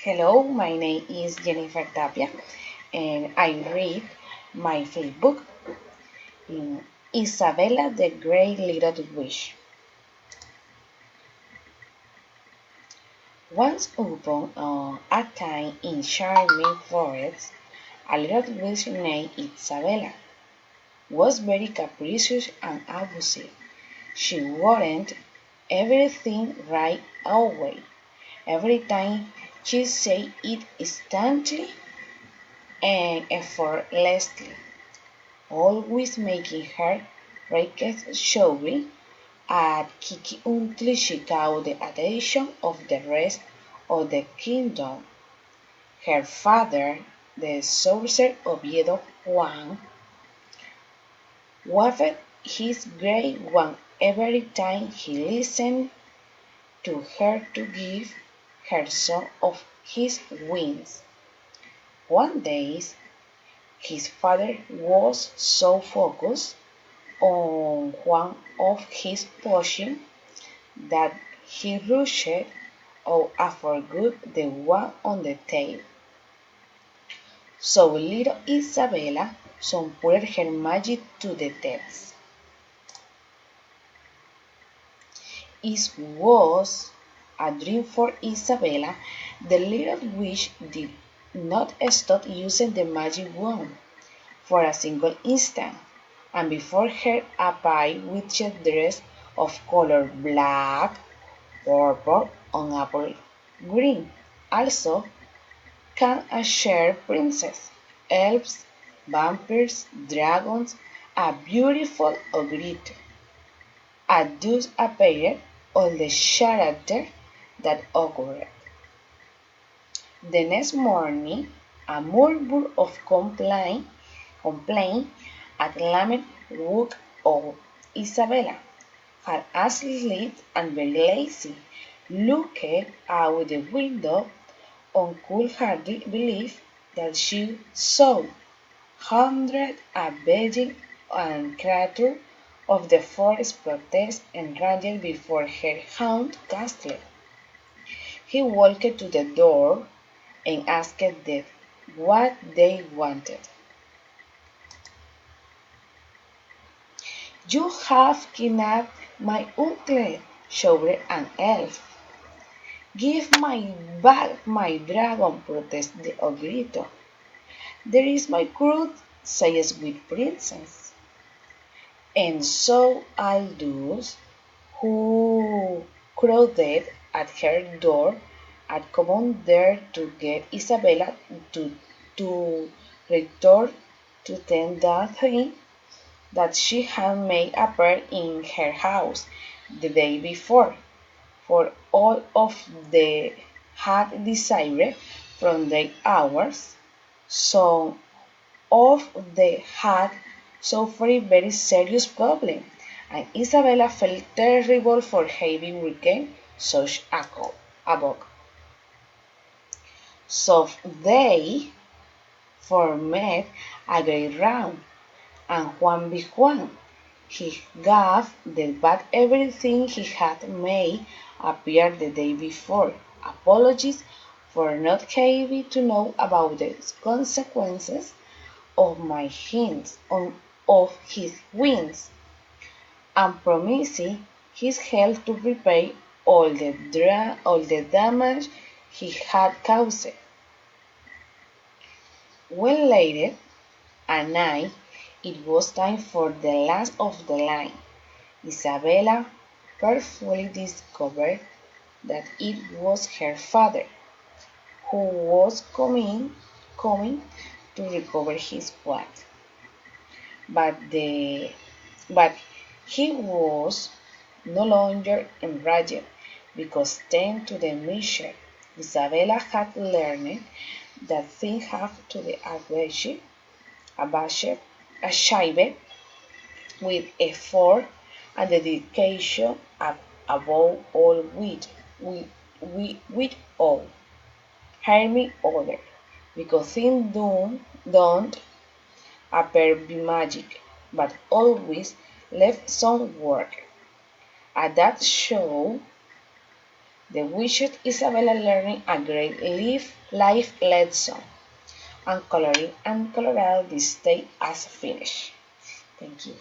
Hello, my name is Jennifer Tapia, and I read my favorite book, Isabella the Great Little Witch. Once upon a time in charming forest, a little witch named Isabella was very capricious and abusive. She wanted everything right away. Every time she said it instantly and effortlessly, always making her racket showy at Kiki until she caught the attention of the rest of the kingdom. Her father, the sorcerer Oviedo Juan, waved his great wand every time he listened to her to give her some of his wings. One day, his father was so focused on one of his potions that he rushed out and forgot the one on the table. So little Isabella soon put her magic to the test. It was a dream for Isabella. The little witch did not stop using the magic wand for a single instant, and before her appeared witched dress of color black, purple, and apple green. Also can a share princess, elves, vampires, dragons, a beautiful ogrito. And thus appeared all the characters that occurred. The next morning, a murmur of complaint at woke up Isabella, her asleep and very lazy, looked out the window and could hardly believe that she saw hundreds of begging and creatures of the forest protest and ranged before her haunted castle. He walked to the door and asked them what they wanted. "You have kidnapped my uncle," shouted an elf. "Give my back my dragon," protested the ogrito. "There is my crown," said sweet princess. "And so I'll do," who crowded at her door and come there to get Isabella to return to tend the thing that she had made appear in her house the day before, for all of the had desired from their hours. Some of the had suffered very serious problem, and Isabella felt terrible for having weakened such a book. So they formed a great round, and Juan by Juan, he gave the back everything he had made appear the day before, apologies for not having to know about the consequences of my hints of his wins, and promising his help to repay all the damage he had caused. When later at night it was time for the last of the line, Isabella fearfully discovered that it was her father who was coming to recover his wife. But the but he was no longer enraged, because thanks to the mission, Isabella had learned that things have to be abashed, achieved with effort and dedication, above all with all harming others, because things don't appear be magic, but always left some work. At that show, The wished Isabella learning a great life lesson and coloring and Colorado this day as finished. Thank you.